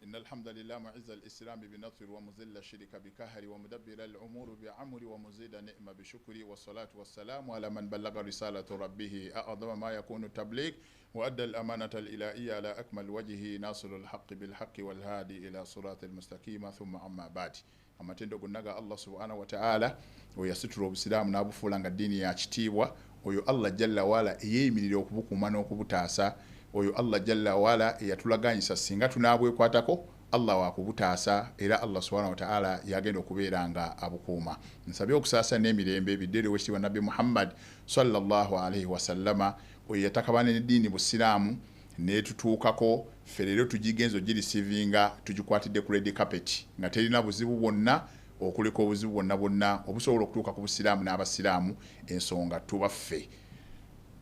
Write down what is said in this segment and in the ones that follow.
إن الحمد لله معز الإسلام بنصر ومذل الشرك بكهر ومدبر الأمور بعمر ومزيد نعمة بشكر والصلاة والسلام على من بلغ رسالة ربه أعظم ما يكون التبليغ وأدى الأمانة الإلهية على أكمل وجه ناصر الحق بالحق والهادي إلى صراط المستقيم ثم أما بعد amatendo gunaga Allah subhanahu wa ta'ala oyasitula obusiraamu n'abufulanga ddiini ya kitiibwa oyo Allah jalla wala eyeyimirira okubukuma n'okubutaasa oyo Allah jalla wala eyatulaganyisa singa tunaabwekwatako Allah wakubutaasa era Allah subhanahu wa ta'ala yagenda okubeeranga abukuuma nsabye okusaasa n'emirembe ebiddere wekitiibwa Nabbi Muhammad sallallahu alayhi wa sallama oyo yatakabana n'eddiini busiraamu netutuukako ferero tujigenzo girisivinga tujikwatidde ku red carpet nga terina buzibu bwonna okuliko obuzibu bwonna obusobola okutuuka ku busiraamu n'abasiraamu ensonga tubaffe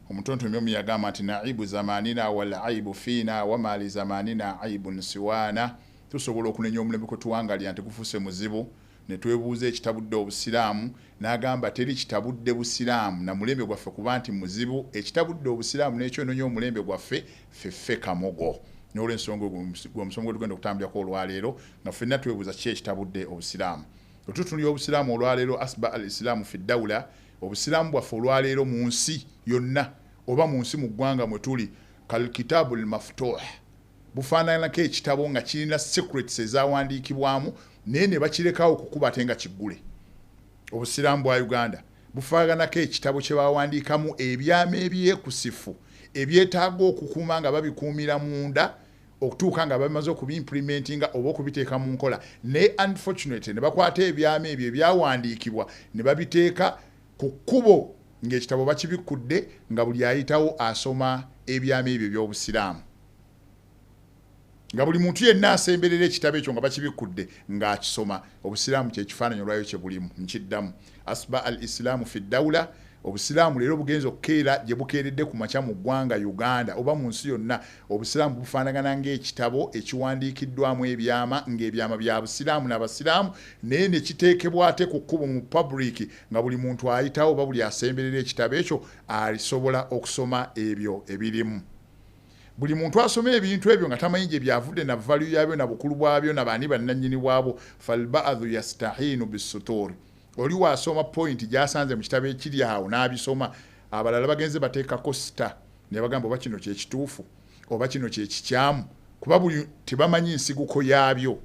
omutonto myomi yagamba nti naibu zamanina wal aibu fina wa mali zamanina aibun siwana tusobola okunenya omulembe kwe tuwangalya nti gufuse muzibu ne twebuuza ekitabudde obusiraamu n'agamba teri kitabudde busiraamu na mulembe gwaffe kuba nti muzibu ekitabudde obusiraamu n'ekyo enonya omulembe gwaffe feffe kamogo n'olw'ensonga gwe omusonga tugenda okutambulako olwaleero nga ffenna twebuuza ki ekitabudde obusiraamu otutunulya obusiraamu olwaleero asba al islaamu fi dawula obusiraamu bwaffe olwaleero mu nsi yonna oba mu nsi mu ggwanga mwe tuli kal kitabul maftuh bufaananako ekitabo nga kirina secrets ezawandiikibwamu naye ne bakirekawo okukuba ate nga kiggule obusiraamu bwa Uganda bufaaganako ekitabo kye bawandiikamu ebyama ebyekusifu ebyetaaga okukuuma nga babikuumira munda okutuuka nga bamaze okubimplementinga oba okubiteeka mu nkola naye unfortunately ne bakwata ebyama ebyo ebyawandiikibwa ne babiteeka ku kkubo ng'ekitabo bakibikudde nga buli ayitawo asoma ebyama ebyo by'obusiraamu nga buli muntu yenna asemberera ekitabo ekyo nga bakibikudde ng'akisoma obusiraamu kyekifaananyi olwayo kye bulimu nkiddamu asba al islaamu fi dawula obusiraamu leero bugenza okukeera gye bukeeredde ku makya mu ggwanga Uganda oba mu nsi yonna obusiraamu bufaanagana ng'ekitabo ekiwandiikiddwamu ebyama ng'ebyama bya busiraamu n'abasiraamu naye ne kiteekebwa ate ku kkubo mu public nga buli muntu ayitawo oba buli asemberera ekitabo ekyo alisobola okusoma ebyo ebirimu buli muntu asoma ebintu ebyo nga tamanyi gye byavudde na value yabyo na bukulu bwabyo na baani bannannyini bwabo falbaadhu yastahinu bisutori oli wasoma point gyasanze mu kitabo ekiri awo n'abisoma abalala bagenze bateekako sita ne bagamba oba kino kyekituufu oba kino kyekikyamu kuba buli tebamanyi nsiguko yabyo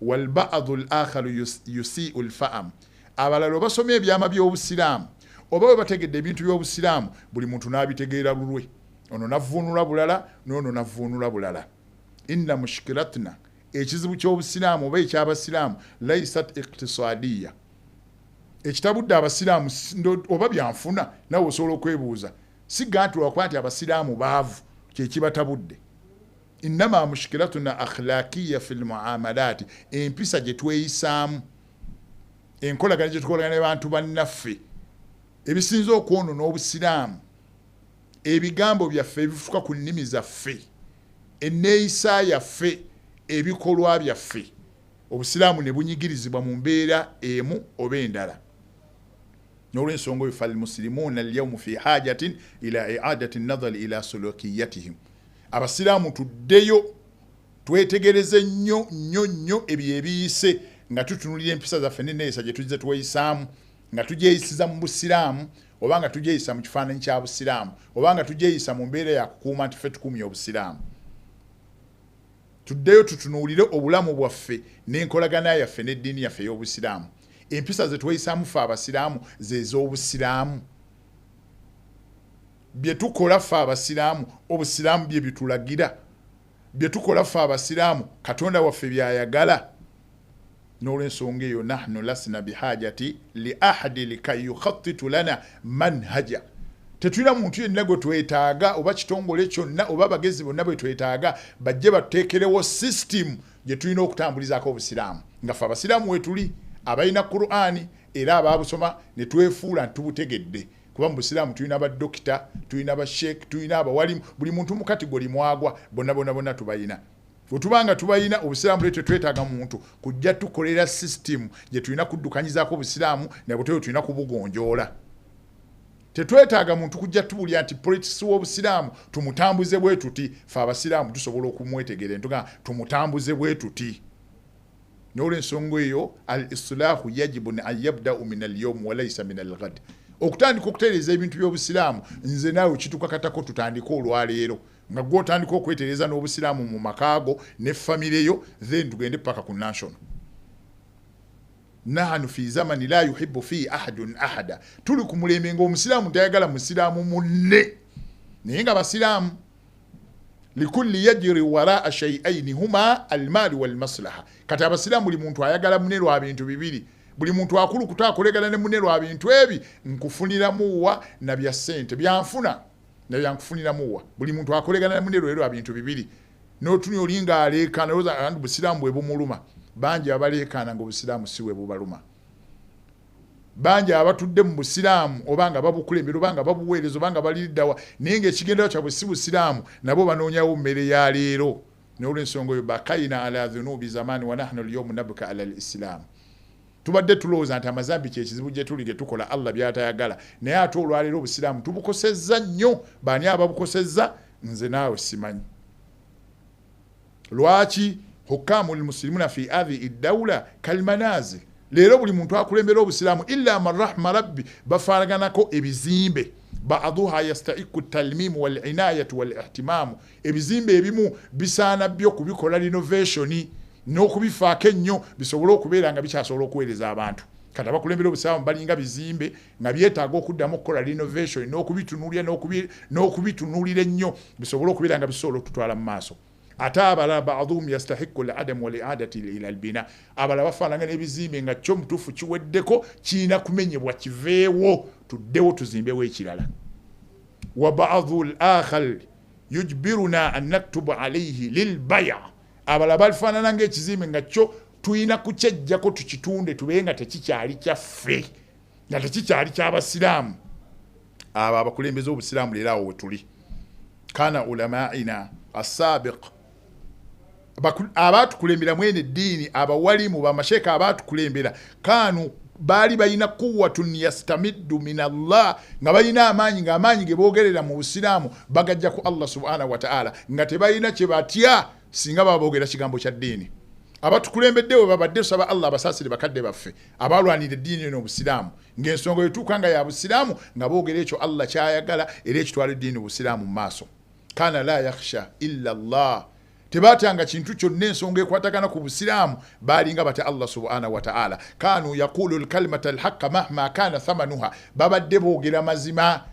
walbaadhu al-akharu yusiu lfaham abalala obasoma ebyama by'obusiraamu oba bwe bategedde ebintu by'obusiraamu buli muntu n'abitegeera lulwe ono navvuunula bulala n'ono navvuunula bulala inna mushkilatna ekizibu ky'obusiraamu oba ekyabasiraamu laisat iqtisadiya ekitabudde abasiraamu oba byanfuna nawe osobola okwebuuza siga nti lwakuba nti abasiraamu baavu kyekibatabudde innama mushkilatuna akhlaqiya fi lmuamalati empisa gye tweyisaamu enkolagana gye tukolagana ne bantu bannaffe ebisinza okwonoona obusiraamu ebigambo byaffe ebifuka ku nnimi zaffe enneeyisa yaffe ebikolwa byaffe obusiraamu ne bunyigirizibwa mu mbeera emu oba endala n'olw'ensonga oyo falmuslimuuna alyawmu fi hajatin ila i'adati nadhari ila sulukiyatihim abasiraamu tuddeyo twetegereze nnyo ebyo ebiyise nga tutunulira empisa zaffe n'enneeyisa gye tugize tweyisaamu nga tugyeyisiza mu busiraamu oba nga tugyeyisa mu kifaananyi kya busiraamu oba nga tugyeyisa mu mbeera ya kukuuma nti ffe tukumya obusiraamu tuddeyo tutunuulire obulamu bwaffe n'enkolagana yaffe n'eddiini yaffe ey'obusiraamu empisa ze tweyisaamu ffe abasiraamu z'ez'obusiraamu bye tukola ffe abasiraamu obusiraamu bye bitulagira bye tukola ffe abasiraamu katonda waffe byayagala n'olw'ensonga eyo nahnu lasna bihajati li ahadi likay yukhattitu lana manhaja tetulina muntu yenna gwe twetaaga oba kitongole kyonna oba abagezi bonna bwe twetaaga bajje batuteekerewo system gye tulina okutambulizaako obusiraamu nga ffe abasiraamu wetuli abalina Qur'ani era ababusoma ne twefuula ntubutegedde kuba mu busiraamu tulina abadokita tulina abasheek tulina abawalimu buli muntu mu kategori mwagwa bonna tubayina Utubanga tubayina obusiraamu leto twetaaga muntu kujja tukolera system gye tulina kuddukanyizaako obusiraamu na butyo tulina kubugonjoola Tetwetaaga muntu kujja tubulya nti politics w'obusiraamu tumutambuze bwe tuti fa abasiraamu tusobola okumwetegera entuga tumutambuze bwe tuti. N'olw'ensonga eyo al-islahu yajibu an yabda'u min al-yawm wa laysa min al-ghad. Okutandika okutereeza ebintu by'obusiraamu nze naawe kitukakatako tutandika olwaleero nga gw'otandika okwetereeza n'obusiraamu mu makaago ne famire yo then tugende paka ku national. Nahanu fi zamani la yuhibbu fi ahadun ahada. Tuli ku mulembe ng'omusiraamu tayagala musiraamu munne naye nga basiraamu likulli yajri waraa shay'aini huma almaali wal maslaha. Kati abasiraamu buli muntu ayagala munne lwa bintu bibiri. Buli muntu akulu kutakolegana ne munne lwa bintu ebi nkufuniramuwa na bya ssente byanfuna na byankufuniramuwa. Buli muntu akolegana ne munne lwa bintu bibiri. N'otuni olinga aleekana roza kandi busiraamu bwe bumuluma. Banji abaleekana ng'obusiraamu si bwe bubaluma. Banji abatudde mu busiraamu obanga babukulembera obanga babuweereza obanga baliddawa naye ng'ekigendera kyabwe si busiraamu nabo banoonyawo mmere ya leero. N'olw'ensonga eyo bakayina ala dhunubi zamani wa nahnu al-yawma nabka ala al-islam. Tubadde tulowooza nti amazambi kyekizibu gye tuli tukola Allah by'atayagala naye ate olwaleero obusiraamu tubukosezza nnyo. Baani ababukosezza? Nze naawe simanyi. Lwaki? Hukamu lmuslimuna fi hadhi iddawla kalmanazil. Leero buli muntu akulembera obusiraamu illa man rahma rabbi bafaanaganako ebizimbe. Ba'duha yastaiku talmimu wal inayatu wal ihtimamu. Ebizimbe ebimu bisaana byo kubikola renovation n'okubifaako ennyo bisobole okubeera nga bikyasobola okuweereza abantu. Kati abakulembera obusiraamu balinga bizimbe nga byetaaga okuddamu okukola renovation n'okubitunuulira ennyo bisobole okubeera nga bisobola okututwala mu maaso. Ate abalala ba'dhum yastahiqu al-adam wal i'adati ila al-bina. Abalala bafaananga n'ebizimbe nga kyo mutuufu kiweddeko kiina kumenyebwa kiveewo tuddewo tuzimbewo ekirala. Wa ba'dhu al-akhar yujbiruna an naktuba alayhi lil-bay'. Abalala bafaanana ng'ekizimbe nga kyo tuyina kukyejjako tukitunde tube nga tekikyali kyaffe nga tekikyali ky'abasiraamu. Abo abakulembeza obusiraamu leero awo we tuli. Kana ulama'ina as-sabiq abatukulembera mwene eddiini abawalimu bamasheeka abatukulembera kanu baali balina quwwatun yastamiddu min Allah nga balina amaanyi nga amaanyi ge boogerera mu busiraamu bagajja ku Allah subhanahu wa ta'ala nga tebalina kye batya singa baboogera kigambo kya ddiini. Abatukulembeddewo babadde saba Allah abasaasire bakadde baffe abalwanira eddiini n'obusiraamu ng'ensonga etuuka nga ya busiraamu nga boogera ekyo Allah kyayagala era ekitwala eddiini obusiraamu mu maaso. Kana la yakhsha illa Allah. Tebatanga kintu kyonna ensonga ekwatagana ku busiraamu balinga bata Allah subhanahu wa ta'ala. Kanu yaqulu al-kalimata al-haqqa mahma kana thamanuha. Babadde boogera mazima.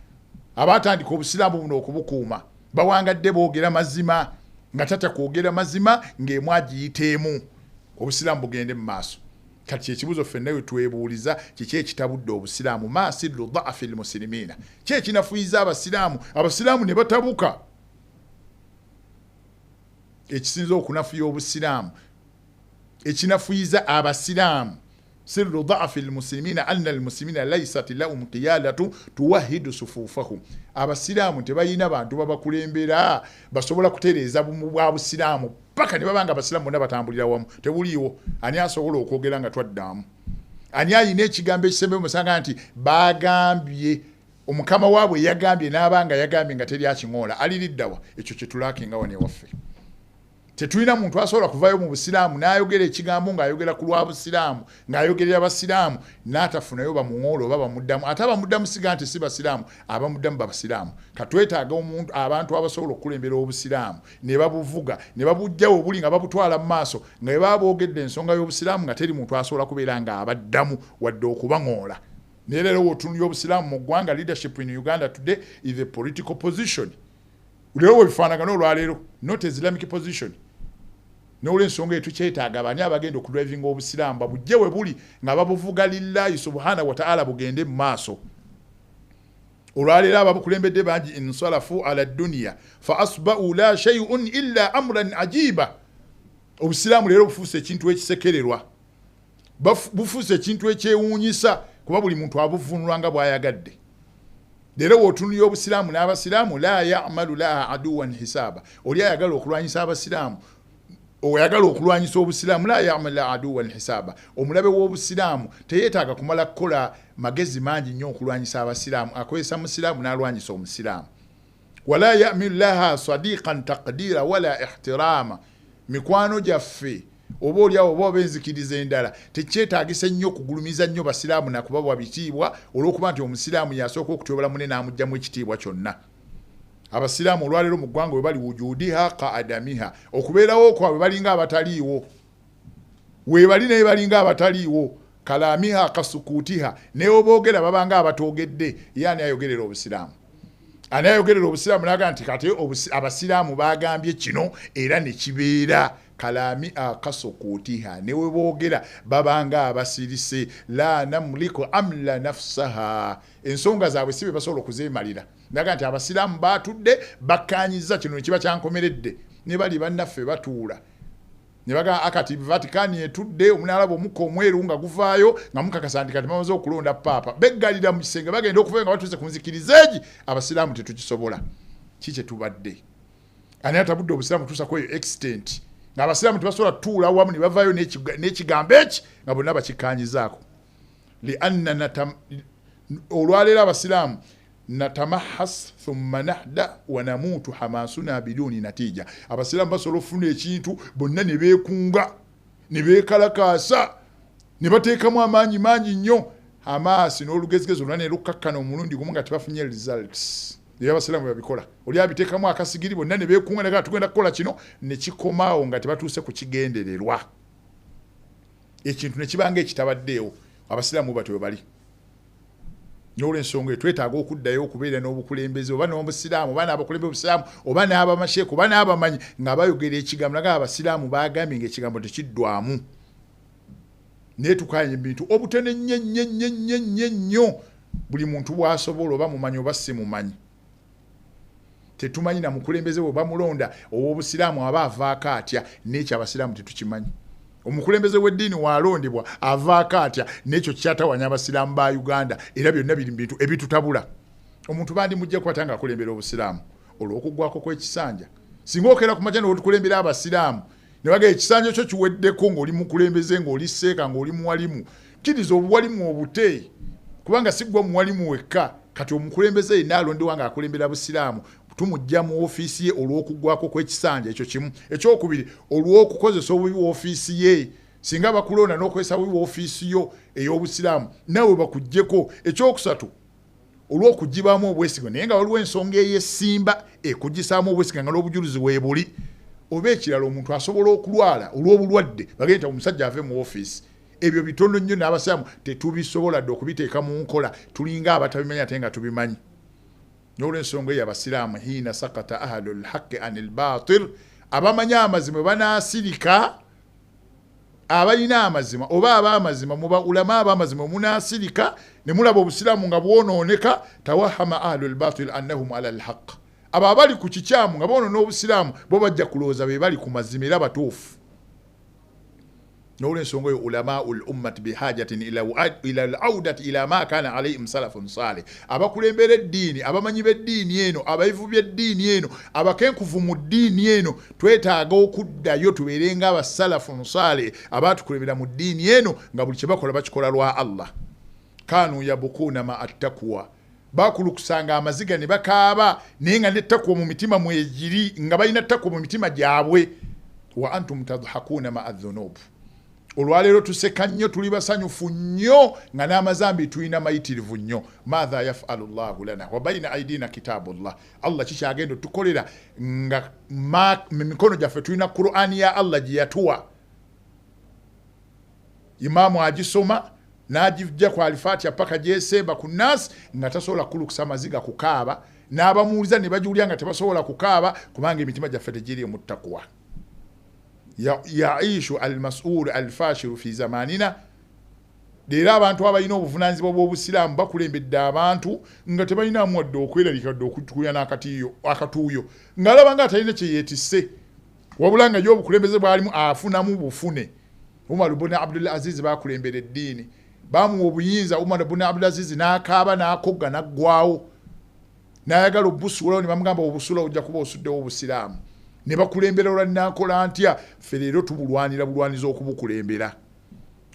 Abatandika obusiraamu buno okubukuuma bawangadde boogera mazima nga tata kwogera mazima ng'emwagiyiteemu obusiraamu bugende mu maaso. Kati ekibuzo ffenna we twebuuliza kiki ekitabudde obusiraamu masiru dha'fi al-muslimina. Ki ekinafuyiza abasiraamu ne batabuka. Ekisinza okunafuya obusiraamu ekinafuyiza abasiraamu sirru dha'fi al-muslimina anna al-muslimina laysat lahum qiyadatu tuwahidu sufufahum. Abasiraamu tebalina bantu babakulembera basobola kutereeza bumu bwa busiraamu paka ne babanga abasiraamu bonna batambulira wamu tebuliiwo. Ani asobola okwogera nga twaddaamu? Ani ayina ekigambo ekisembe musanga nti bagambye omukama waabwe yagambye n'abanga yagambye nga teri akingoola aliriddawa? Ekyo kye tulaakinga wane waffe. Tetulina muntu asobola kuvaayo mu busiraamu n'ayogera ekigambo ng'ayogera ku lwa busiraamu ng'ayogerera abasiraamu n'atafunayo bamuŋoola oba bamuddamu. Ate abamuddamu siga nti si basiraamu, abamuddamu babasiraamu. Katwetaaga abantu abasobola okukulembera obusiraamu ne babuvuga ne babugjawo obuli nga babutwala mu maaso nga bwe baba boogedde ensonga y'obusiraamu nga teri muntu asobola kubeera nga abaddamu wadde okubaŋoola. Naye leero w'otunuulira obusiraamu mu ggwanga, leadership in Uganda today is a political position. Leero webifaanagana olwaleero, not Islamic position. N'olw'ensonga eyo tukyetaaga bani abagenda okudrivinga obusiraamu babujje we buli nga babuvuga lillahi subhanahu wa ta'ala bugende mu maaso. Olwaleero ababukulembedde bangi insalafu ala dunya fa asba'u la shay'un illa amran ajiba. Obusiraamu leero bufuuse ekintu ekisekererwa, bufuuse ekintu ekyewuunyisa kuba buli muntu abuvunulwa nga bw'ayagadde. Leero w'otunuulira obusiraamu n'abasiraamu la ya'malu laha aduwan hisaaba. Oli ayagala okulwanyisa abasiraamu oyagala okulwanyisa obusiraamu la ya'mal aduwan hisaba omulabe w'obusiraamu teyeetaaga kumala kukola magezi mangi nnyo okulwanyisa abasiraamu akozesa musiraamu n'alwanyisa omusiraamu wala ya'mil laha sadiqan taqdira wala ihtirama mikwano gyaffe oba oliawo oba obenzikiriza endala tekyetaagisa nnyo okugulumiza nnyo basiraamu nakubabwa bitiibwa olw'okuba nti omusiraamu yasooka okutwebala munne n'amugjamu ekitiibwa kyonna abasiraamu olwaleero mu ggwanga bwe bali wujudiha ka adamiha okubeerawo kwabwe balinga abataliiwo weebali naye balinga abataliiwo kalamiha kasukutiha naye oboogera babanga abatoogedde ye ani ayogerera obusiraamu ani ayogerera obusiraamu naga nti kati abasiraamu bagambye kino era ne kibeera kalami akasukutiha newe boogera babanga abasirise la namliku amla nafsaha ensonga zaabwe sibe basobola okuzeemalira naga nti abasiraamu batudde bakkanyiza kino kiba kyankomeredde ne bali bannaffe batuula ne baga akati Vatican etudde omunaalaba omukka omweru nga guvaayo nga mukakasa nti kati bamaze okulonda paapa beggalira mu kisenge bagenda okuva nga batuuse ku nzikirizeegi abasiraamu tetukisobola kiki tubadde ani atabudde obusiraamu tuusa kweyo extent nga abasiraamu tebasobola tuula wamu ne bavaayo n'ekigambo eki nga bonna bakikkanyizaako lianna olwaleero abasiraamu natamahas thumma nahda wa namutu hamasuna biduni natija abasiraamu basobola okufuna ekintu bonna ne beekunga ne beekalakaasa ne bateekamu amaanyi mangi nnyo amaasi n'olugezigezi olwa ne lukkakkana omulundi gumu nga tebafunye results era abasiraamu babikola oli abiteekamu akasigiri bonna ne beekunga naga tugenda kukola kino ne kikomaawo nga tebatuuse ku kigendererwa ekintu ne kibanga ekitabaddeewo abasiraamu batyo bwe bali n'olw'ensonga twetaaga okuddayo okubeera n'obukulembeze oba n'obusiraamu oba n'abakulembeze obusiraamu oba n'abamasheeku oba n'abamanyi nga bayogera ekigambo naga abasiraamu bagambye ng'ekigambo tekiddwamu naye tukanye ebintu obutene nnyo buli muntu bw'asobola oba mumanyi oba si mumanyi tetumanyi na mukulembeze bwe bamulonda ow'obusiraamu aba avaako atya n'ekyo abasiraamu tetukimanyi omukulembeze w'eddiini walondebwa avaako atya n'ekyo kyatawanya abasiraamu ba Uganda era byonna biri mu bintu ebitutabula omuntu bandi mujja kukwata nga akulembera obusiraamu olw'okuggwako kw'ekisanja singa okera ku makya n'otukulembera abasiraamu ne baga ekisanja kyo kiweddeko ng'oli mukulembeze ng'oli seeka ng'oli muwalimu kiriza obuwalimu obute kubanga siggwa muwalimu wekka kati omukulembeze yenna alondewa nga akulembera busiraamu tumujja mu ofiisi ye olw'okuggwako kw'ekisanja ekyo kimu ekyokubiri olw'okukozesa obubi w'ofiisi ye singa bakulonda n'okozesa obubi w'ofiisi yo ey'obusiraamu nawe bakuggyeko ekyokusatu olw'okugibaamu obwesigwa naye nga waliwo ensonga ey'essimba ekuggisaamu obwesigwa nga n'obujulizi weebuli oba ekirala omuntu asobola okulwala olw'obulwadde bagenda nti omusajja ave mu ofiisi ebyo bitono nnyo n'abasiraamu tetubisobola dde okubiteeka mu nkola tulinga abatabimanya ate nga tubimanyi n'olw'ensonga eyo abasiraamu hiina sakata ahlul haqqi anil baatil abamanya amazima banaasirika abalina amazima oba ab'amazima mu baulama ab'amazima munaasirika ne mulaba obusiraamu nga bwonooneka tawahama ahlul baatil annahum ala alhaq abo abali ku kikyamu nga boonoona obusiraamu bo bajja kulowooza be bali ku mazima era batuufu n'olw'ensonga eyo ulamau lummati bihajatin ila alaudati ila ma kana alaihim salafun salih abakulembera eddiini abamanyi b'eddiini eno abayivu by'eddiini eno abakenkuvu mu ddiini eno twetaaga okuddayo tubeerenga abasalafun salih abaatukulembera mu ddiini eno nga buli kye bakola bakikola lwa Allah kanu yabukuuna ma attaqwa bakulukusanga amaziga ne bakaaba naye nga n'ettaqwa mu mitima mwegiri nga balina ttaqwa mu mitima gyabwe wa antum tadhakuuna ma adh-dhunub olwaleero tuseka nnyo tuli basanyufu nnyo nga n'amazambi tulina mayitirivu nnyo maatha yafalu llahu lana wa baina aidina kitabullah Allah kikyagenda tukolera nga mikono gyaffe tulina Qur'ani ya Allah gye yatuwa imaamu agisoma n'agijja ku alifatiha paka gyesemba ku nnaasi nga tasobola kulukusa amaziga kukaaba n'abamuwuliza ne bagiwulira nga tebasobola kukaaba kubanga emitima gyaffe tegiri mu ttaqwa yaishu almas'ul alfashiru fi zamanina leero abantu abalina obuvunaanyizibwa bw'obusiraamu bakulembedde abantu nga tebalinamu wadde okweraliika dde okutukuya n'akatuuyo ng'alaba nga atalina kye yeetisse wabula nga y'obukulembeze bwalimu afunamu bufune Umar ibn Abdul Aziz bakulembera eddiini bamuwa obuyinza Umar ibn Abdul Aziz n'akaaba n'akogga n'aggwaawo n'ayagala obusuulawo ne bamugamba obusula ojja kuba osuddewo obusiraamu ne bakulembera olwannakola ntya ffe leero tubulwanira bulwaniza okubukulembera.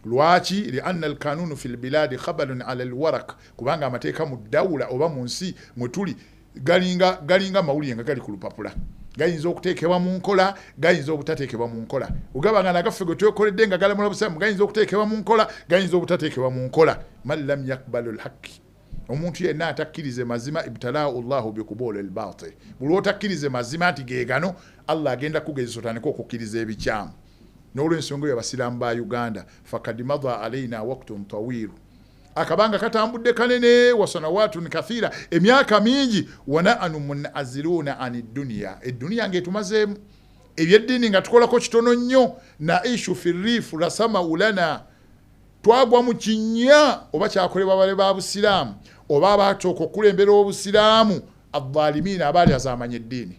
Lwaki lianna alkanunu fil biladi khabalun ala alwarak, kubanga amateeka mu dawula oba mu nsi mwe tuli galinga mawulire nga gali ku lupapula, gayinza okuteekebwa mu nkola, gayinza obutateekebwa mu nkola. Ogabanga nagaffe gwe twekoledde nga galamula busiramu gayinza okuteekebwa mu nkola, gayinza obutateekebwa mu nkola. Man lam yakbalu alhaqi, omuntu yenna atakkirize mazima ibtalaahu Allahu bikubuli albatil, buli otakkirize mazima nti geegano Allah agenda kugezesa otandika okukkiriza ebikyamu. N'olw'ensonga eyo abasiraamu ba Uganda fakad madha alaina waqtun tawiru, akabanga katambudde kanene wasanawatun kathira, emyaka mingi, wana'anu munaziruna ani dunya, eddunya ng'etumazeemu, ebyeddiini nga tukolako kitono nnyo. Naishu fi rrifu rasama ulana, twagwa mu kinnya oba kyakolebwa bale ba busiraamu oba abatooka okulembera obusiraamu adh-dhalimiina abaali azaamanya eddiini.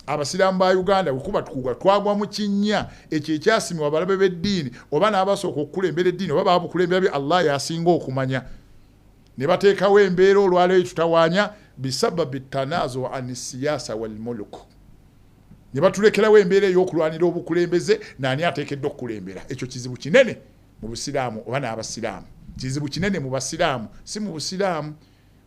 Abasiraamu ba Uganda bwekuba tukugwa twagwa mu kinnya ekyo ekyasimibwa balabe b'eddiini oba n'abasooka okukulembera eddiini oba baabukulembera bye Allah yasinga okumanya, ne bateekawo embeera olwaleero tutawaanya bisababi tanazu an siyasa wal muluk, ne batulekerawo embeera ey'okulwanira obukulembeze nani ateekeddwa okukulembera. Ekyo kizibu kinene mu busiraamu oba n'abasiraamu, kizibu kinene mu basiraamu si mu busiraamu.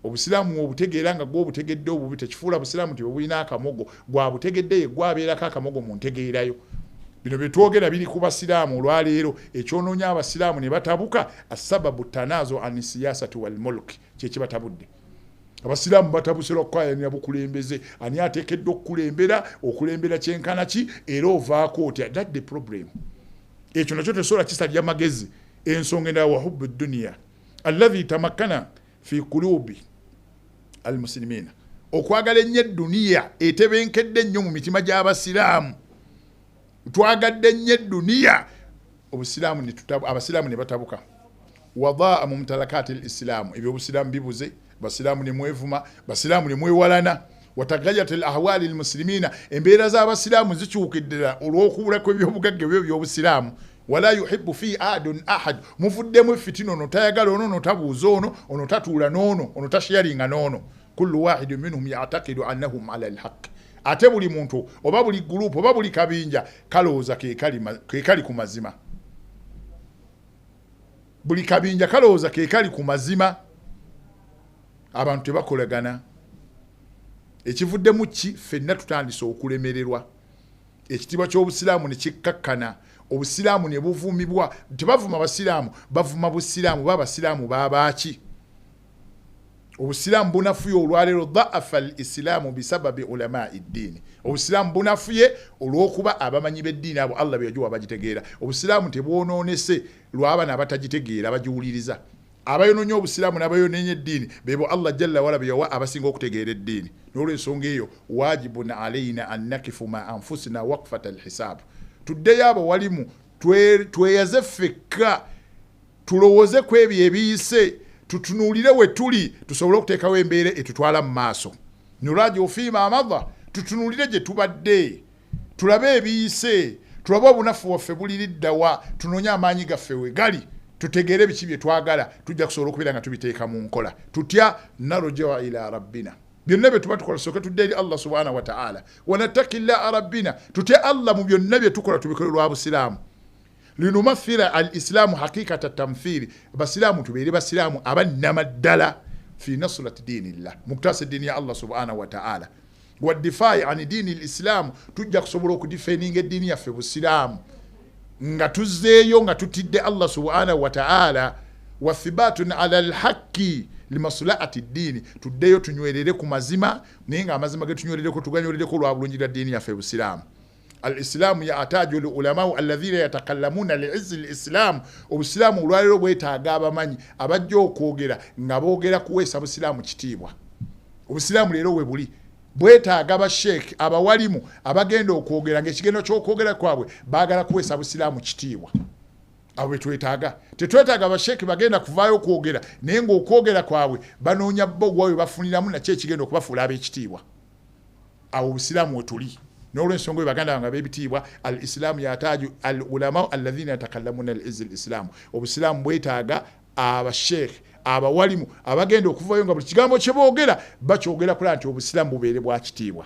Obusiraamu obutegeera nga gwo obutegedde obubi tekifuula busiraamu nti bwebulina akamogo, gwa butegedde ye gwabeerako akamogo mu ntegeerayo. Bino bye twogera biri ku basiraamu olwaleero, ekyonoonya abasiraamu ne batabuka asababu tanazo an siyasati wal mulk, kyekibatabudde. Abasiraamu batabuse lwakwayanira bukulembeze, ani ateekeddwa okulembera kyenkana ki era ovaako otya. That's the problem. Ekyo nakyo tesobola kisalya magezi. Ensonga endala wa hubbu dunya alladhi tamakkana fi qulubi almuslimina, okwagala ennyo edduniya etebenkedde ennyo mu mitima gy'abasiraamu. Twagadde nnyo edduniya, abasiraamu ne batabuka. Wadaa mu mutalakati alislaamu, ebyo obusiraamu bibuze, basiraamu ne mwevuma, basiraamu ne mwewalana. Watagayat alahwali almuslimina, embeera z'abasiraamu zikyukiddira olw'okubula kw'ebyobugagga by'obusiraamu. Wala yuhibbu fi adun ahad, muvuddemu fitina, ono tayagala ono tabuuza ono tatuula n'ono, ono tasharinga n'ono. Kullu wahidin minhum ya'taqidu annahum ala alhaq, ate buli muntu oba buli group oba buli kabinja kalowooza ke kali ku mazima. Buli kabinja kalowooza ke kali ku mazima. Abantu tebakolagana. Ekivuddemu ki? Ffenna tutandise okulemererwa. Ekitiibwa ky'obusiraamu ne kikkakkana, obusiraamu ne buvumibwa. Tebavuma basiraamu, bavuma busiraamu. Babasiraamu babaaki? Obusiraamu bunafuye olwaleero dha'afa al-islaamu bisababi ulama iddiini. Obusiraamu bunafuye olw'okuba abamanyi b'eddiini abo Allah byajuwa bagitegeera. Obusiraamu tebwonoonese lw'abana abatagitegeera bagiwuliriza. Abayonoonye obusiraamu n'abayonoonye eddiini bebo Allah jalla wala byawa abasinga okutegeera eddiini. N'olw'ensonga eyo wajibun alaina an nakifu ma anfusina waqfata alhisaab. Tuddeyo abo walimu tweyaze ffekka, tulowooze ku ebyo ebiyise, tutunuulire we tuli, tusobole okuteekawo embeera etutwala mu maaso. Nuraji'u fiima amadha, tutunuulire gye tubadde, tulabe ebiyise, tulabe obunafu waffe buliriddawa, tunoonye amaanyi gaffe we gali, tutegeere biki bye twagala, tujja kusobola okubeera nga tubiteeka mu nkola. Tutya narji'u ila rabbina, byonna bye tuba tukola soke tudde eri Allah subhanahu wa ta'ala. Wanattakillaha rabbina, tutya Allah mu byonna bye tukola tubikole lwa busiraamu. Linumathila al-islamu hakikata tamthili, basiraamu tubeere basiraamu abannamaddala fi nasrati dinillah, muktasa dini ya Allah subhanahu wa ta'ala. Waddifaa'i ani dini al-islamu, tujja kusobola okudifeninga eddiini yaffe busiraamu nga tuzzeeyo nga tutidde Allah subhanahu wa ta'ala. Wa thibatun ala al-haqqi limaslahati ddiini, tuddeyo tunywerere ku mazima, naye nga amazima ge tunywerereko tuganywerereko lwa bulungi bwa ddiini yaffe busiraamu. Al-islamu ya'taju li-ulamau alladhina yatakallamuna li'izzi al-islam, obusiraamu olwaleero bwetaaga abamanyi abajja okwogera nga boogera kuweesa busiraamu kitiibwa. Obusiraamu leero we buli bwetaaga abasheekh abawalimu abagenda okwogera ng'ekigendo ky'okwogera kwabwe baagala kuweesa busiraamu kitiibwa. Abo be twetaaga. Tetwetaaga abasheekh bagenda kuvaayo okwogera naye ng'okwogera kwabwe banoonya bo gwawe bafuniramu nakyo ekigenda okubafuula ab'ekitiibwa. Awo obusiraamu we tuli. N'olw'ensonga baganda nga b'ebitiibwa, al-islamu yataju al-ulama alladhina yatakallamuna al-izzi al-islam, obusiraamu bwetaaga abasheekh abawalimu abagenda okuvayo nga buli kigambo kye boogera bakyogera kula nti obusiraamu bubeere bwa kitiibwa.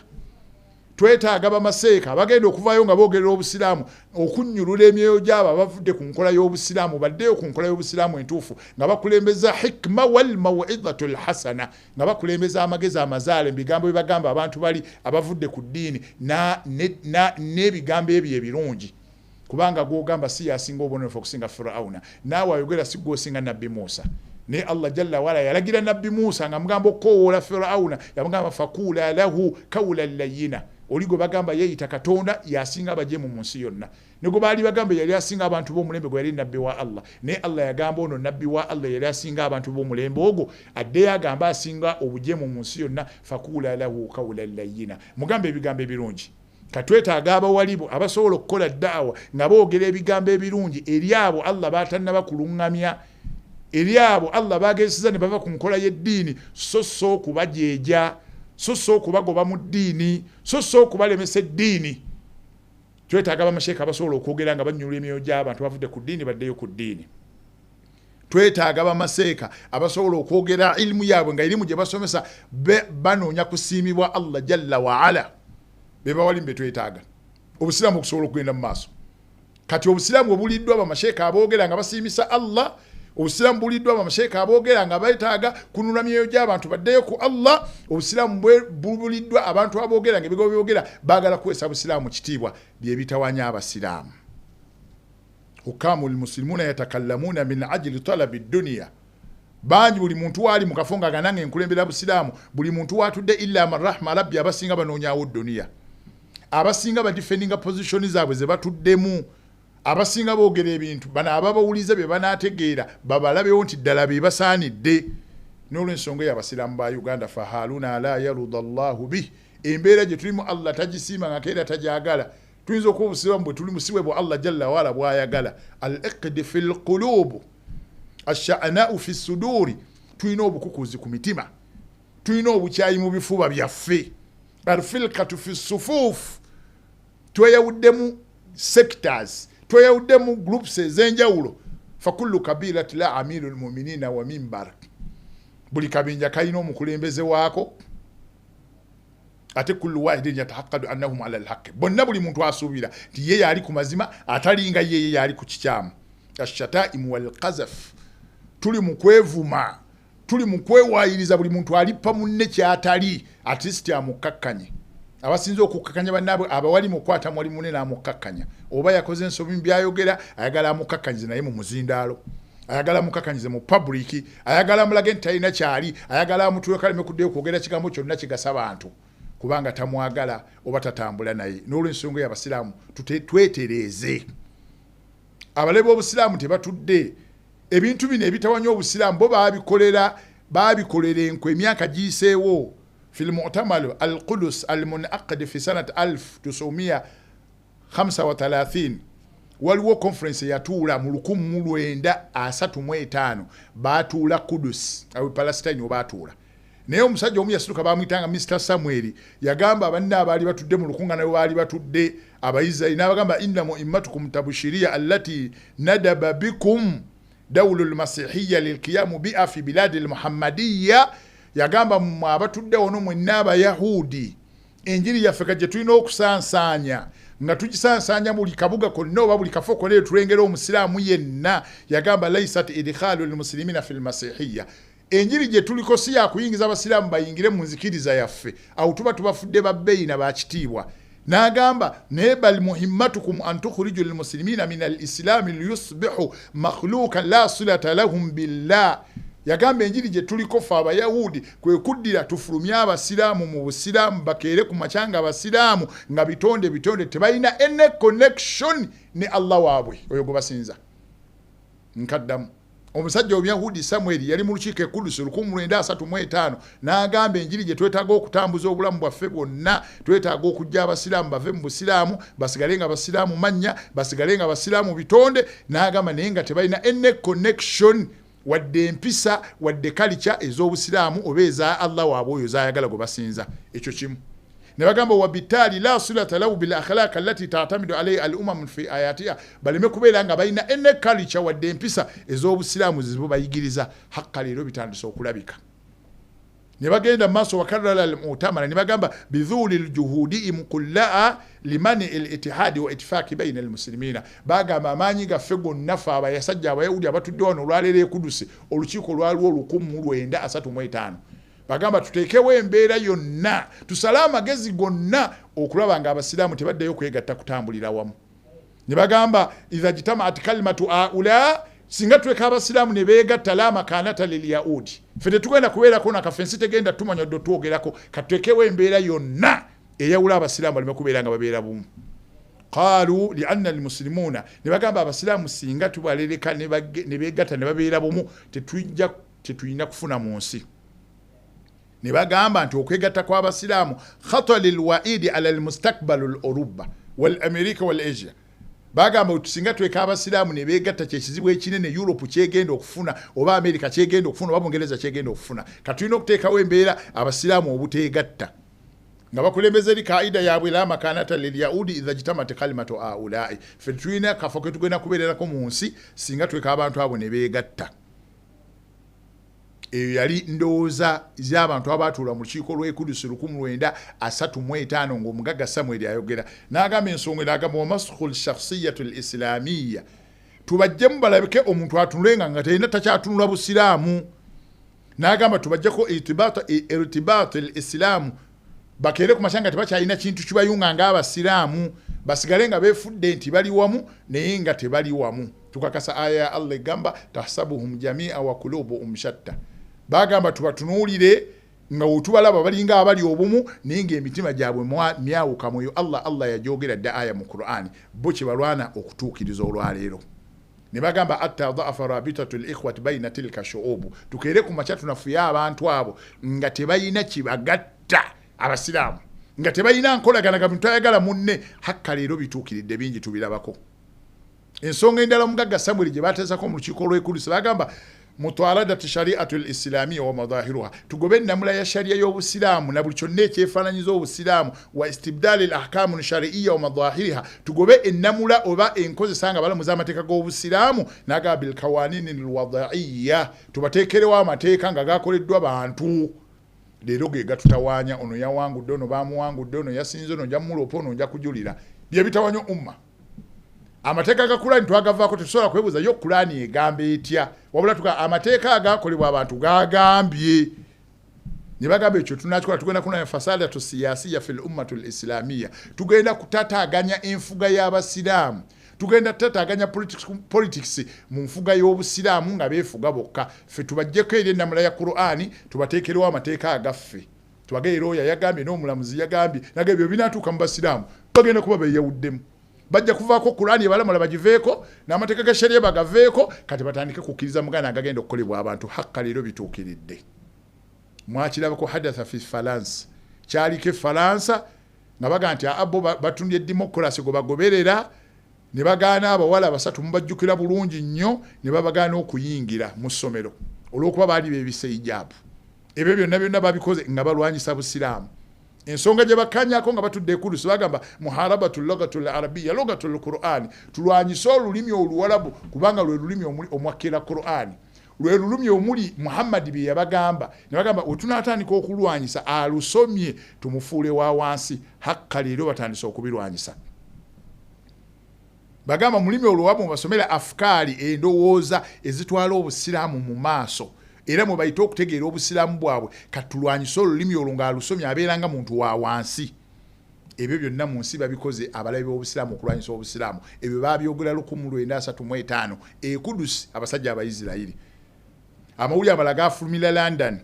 twetaaga bamaseeka abagenda okuvayo nga boogerera obusiraamu okunnyulula emyoyo gyabo abavudde ku nkola y'obusiraamu baddeyo ku nkola y'obusiraamu entuufu nga bakulembeza hikma wal maw'izatu lhasana nga bakulembeza amagezi amazaale ebigambo bye bagamba abantu bali abavudde ku ddiini n'ebigambo ebyo ebirungi kubanga gw'ogamba si yasinga obubonerefu okusinga Firawuna naawe ayogera si gw'osinga nabbi Muusa ne Allah jalla wala yalagira nabbi Muusa nga mugamba okoowola Firawuna yamugamba fakula lahu kawlan layyina oligo bagamba yeeyita Katonda yasinga abajemu mu nsi yonna nego baali bagamba yali asinga abantu b'omulembe gwe yali nabbi wa Allah ne Allah yagamba ono nabbi wa Allah yali asinga abantu b'omulembe ogwo addeyo agamba asinga obujemu mu nsi yonna fakula lahu kawlan layyina mugambe ebigambo ebirungi katwetaaga abawalibu abasobola okukola daawa nga boogera ebigambo ebirungi eri abo Allah baatannaba kulungamya eri abo Allah bagezeseza ne bava ku nkola y'eddiini so kubajeeja so kubagoba mu ddiini so kubalemesa eddiini twetaaga bamasheeka abasobola okwogera nga bannyulula emyoyo gy'abantu bavudde ku ddiini baddeyo ku ddiini twetaaga bamaseeka abasobola okwogera ilimu yaabwe nga ilimu gye basomesa banoonya kusiimibwa Allah jalla wa ala be bawalimu be twetaaga obusiraamu okusobola okugenda mu maaso kati obusiraamu obuliddwa bamasheeka aboogera nga basiimisa Allah obusiraamu buliddwa bamasheeka aboogera nga betaaga kunula myoyo gy'abantu baddeyo ku Allah obusiraamu buliddwa abantu aboogera nga ebigambo byogera baagala kuwesa busiraamu kitiibwa bye bitawanya abasiraamu hukamu lmuslimuna yatakallamuna min ajli talabi dunya banji buli muntu wali mu kafo nga ganange enkulembera busiraamu buli muntu watudde illa man rahma rabbi abasinga banoonyaawo dunya abasinga badifendinga position zaabwe ze batuddemu abasinga boogera ebintu bana ababawulize be banaategeera babalabewo nti ddala be basaanidde n'olw'ensonga y'abasiraamu ba Uganda fahaluna la yaruda llahu bih embeera gye tulimu Allah tagisiima nga keera tajagala tuyinza okuba obusiraamu bwe tuli musiwe bwe Allah jalla waala bw'ayagala al-iqdi fi lqulubu ash-sha'na'u fi suduri tulina obukukuzi ku mitima tulina obukyayi mu bifuba byaffe al-filqatu fi sufuuf tweyawuddemu sectors tweyawuddemu groups ez'enjawulo fakullu kabilati la amiru lmuminina wa mimbar buli kabinja kalina omukulembeze waako ate kullu wahidin yatahaqqadu annahum ala alhaqi bonna buli muntu asuubira nti ye yali ku mazima atalinga yeye yali ku kikyamu ashataimu walqazaf tuli mu kwevuma tuli mu kwewayiriza buli muntu alipa munne kyatali at least amukakkanye abasinze okukakkanya bannaabwe abawali mu kwata mwali munene amukakkanya oba yakoze ensobi byayogera ayagala amukakkanyize naye mu muzindaalo ayagala amukakkanyize mu public ayagala amulage nti talina kyali ayagala amutuwe kaleme kuddeyo kwogera kigambo kyonna kigasa abantu kubanga tamwagala oba tatambula naye n'olw'ensonga y'abasiraamu twetereeze abalabe b'obusiraamu tebatudde ebintu bino ebitawanya obusiraamu bo baabikolera enkwe emyaka giyiseewo في المؤتمر القدس المنعقد في سنة 1935 waliwo conference yatuula mu 1935 baatuula Kudus awo Palestine obaatuula naye omusajja omu yasituka bamuyitanga Mr. Samuel yagamba abanne abaali batudde mu lukuŋŋaana we baali batudde abayisirayiri n'abagamba inna mu'immatukum tabshiriya allati nadaba bikum dawlu lmasihiyya lilqiyamu bi'a fi biladi lmuhammadiyya yagamba mu abatudde ono mwenna abayahudi enjiri yaffe kajje tulina okusansanya nga tugisansanya buli kabuga konna oba buli kafo konna tulengera omusiraamu yenna yagamba laisat idkhalu lilmuslimina fi lmasihiyya enjiri gye tuliko si yakuyingiza abasiraamu bayingire mu nzikiriza yaffe awo tuba tubafudde babbeeyi na bakitiibwa n'agamba naye bal muhimmatukum an tukhriju lilmuslimina min alislami liyusbihu makhluqan la silata lahum billah yagamba enjiri gye tuliko fe abayahudi kwe kuddira tufulumye abasiraamu mu busiraamu bakeere ku makyanga abasiraamu nga bitonde tebalina ene connection ne Allah waabwe oyo gwe basinza nkaddamu omusajja omuyahudi Samuel yali mu lukiiko ekulusi 1935 n'agamba enjiri gye twetaaga okutambuza obulamu bwaffe bwonna twetaaga okujja abasiraamu bave mu busiraamu basigale nga basiraamu mannya basigale nga basiraamu bitonde n'agamba naye nga tebalina ene connection wadde empisa wadde kalicha ez'obusiraamu oba eza Allah waabwe oyo zayagala gwe basinza ekyo kimu ne bagamba wabitali la sulata lahu bil akhlaq allati ta'tamidu alayha al umam fi ayatiha baleme kubeera nga balina ene kalicha wadde empisa ez'obusiraamu zibo bayigiriza hakka leero bitandise okulabika نبغى ماسو وكرر المؤتمر نبغى بذول الجهود كلها لمن الاتحاد واتفاق بين المسلمين baga mamanyi gafego nafa abayasajja abayahudi abatuddewo olwalere kudusi olukiiko lwaliwo olukumu lwenda 35 bagamba tuteekewo embeera yonna tusale amagezi gonna okulaba nga abasiraamu tebaddeyo kwegatta kutambulira wamu ne bagamba idha jitamaat kalimatu aula singa tweka abasiraamu ne beegatta la makanata lil yahudi fete tugenda kubeerako na kafensi tegenda tumanya ddo twogerako katuteekewo embeera yonna eyawula abasiraamu balime kubeera nga babeera bumu qalu lianna almuslimuna ne bagamba abasiraamu singa tubalereka ne beegatta ne babeera bumu tetuyina kufuna mu nsi ne bagamba nti okwegatta kw'abasiraamu khata lilwaidi ala almustakbalu al-Uruba wal America wal Asia bagamba tusinga tweka abasiraamu ne beegatta kyekizibu ekinene Europe kyegenda okufuna oba America kyegenda okufuna oba Bungereza kyegenda okufuna katulina okuteekawo embeera abasiraamu obuteegatta nga bakulembeza eri kaida yaabwe la makanata lil yahudi idha jitamat kalimatu aulai fetulina kafo ke tugenda kubeererako mu nsi singa tweka abantu abo ne beegatta yali ndowooza z'abantu abatuula mu lukiiko lw'Ekudusi 1935 ng'omugagga Samuel ayogera n'agamba ensonga n'agamba wamaskhul shakhsiyatu al-islamiyya tubajjemu balabike omuntu atunulenga nga talina takyatunula busiraamu n'agamba tubajjeko irtibat al-islamu bakeere ku masanga tebakyalina kintu kibayunga ng'abasiraamu basigale nga beefudde nti bali wamu naye nga tebali wamu tukakasa aya ya Allah egamba tahsabuhum jamia wa qulubuhum shatta bagamba tubatunuulire nga otubalaba balinga abali obumu naye ng'emitima gyabwe myawuka mwoyo Allah yajogera dda aya mu Qur'ani bo kye balwana okutuukiriza olwaleero ne bagamba atta dha'afa rabitatu al-ikhwati bayna tilka shu'ubu tukeere ku makya tunafuya abantu abo nga tebayina kibagatta abasiraamu nga tebayina nkolagana ga bintu ayagala munne hakka leero bituukiridde bingi tubirabako ensonga endala omugagga Samuel gye bateesako mu lukiiko lw'Ekudusi bagamba mutwaladati shari'atu al-islamiyya wa madahiruha tugobe namula ya sharia y'obusiraamu na buli kyonna ekyefaananyiza obusiraamu wa istibdal al-ahkamu al-shar'iyya wa madahiriha tugobe ennamula oba enkozesa nga balamuza amateeka g'obusiraamu naga bil kawanin al-wada'iyya tubateekerewo amateeka nga gakoleddwa bantu leero ge gatutawaanya ono yawangudde ono baamuwangudde ono yasinze ono njamulopa ono nja kujulira bye bitawanya umma amateeka ga Qur'ani twagavaako tetusobola kwebuuza yo Qur'ani egamba etya wabula tuga amateeka agakolebwa abantu gagambye ne bagamba ekyo tunakikola tugenda kunanya fasada tu siyasiya fil ummatu al-islamiyya tugenda kutataaganya enfuga y'abasiraamu tugenda kutataaganya politics mu nfuga y'obusiraamu nga beefuga bokka ffe tubajjeko eri ennamula ya Qur'ani tubateekerewo amateeka agaffe tubagere oyo yagambye n'omulamuzi yagambye naga ebyo binaatuuka mu basiraamu bagenda kuba beeyawuddemu bajja kuvaako Qur'ani balamula bagiveeko n'amateeka ga sharia bagaveeko kati batandike kukkiriza mugana agagenda okukolebwa abantu hakka leero bituukiridde mwakirabako hadatha fi Faransa kyaliko Faransa nga baga nti abo batundye demokrasi go bagoberera ne bagaana abawala basatu mubajjukira bulungi nnyo ne babagaana okuyingira mu ssomero olw'okuba baali beebise hijaabu ebyo byonna babikoze nga balwanyisa busiraamu ensonga gye bakanyako nga batudde Ekudusi bagamba muharabatul lughatul arabiyya lughatul Qur'ani tulwanyisa olulimi oluwalabu kubanga lwe lulimi omwakkira Qur'ani lwe lulimi omuli Muhammad bye yabagamba ne bagamba otunaatandika okulwanyisa alusomye tumufuule wa wansi hakka leero batandise okubirwanyisa bagamba mulimi oluwabu basomera afukali endowooza ezitwala obusiraamu mu maaso era mwe bayita okutegeera obusiraamu bwabwe katulwanyisa olulimi olwo ng'alusomye abeeranga muntu wa wansi ebyo byonna mu nsi babikoze abalabi b'obusiraamu okulwanyisa obusiraamu ebyo babyogera 1935 Ekudusi abasajja Abayisirayiri amawulire amala gafulumira London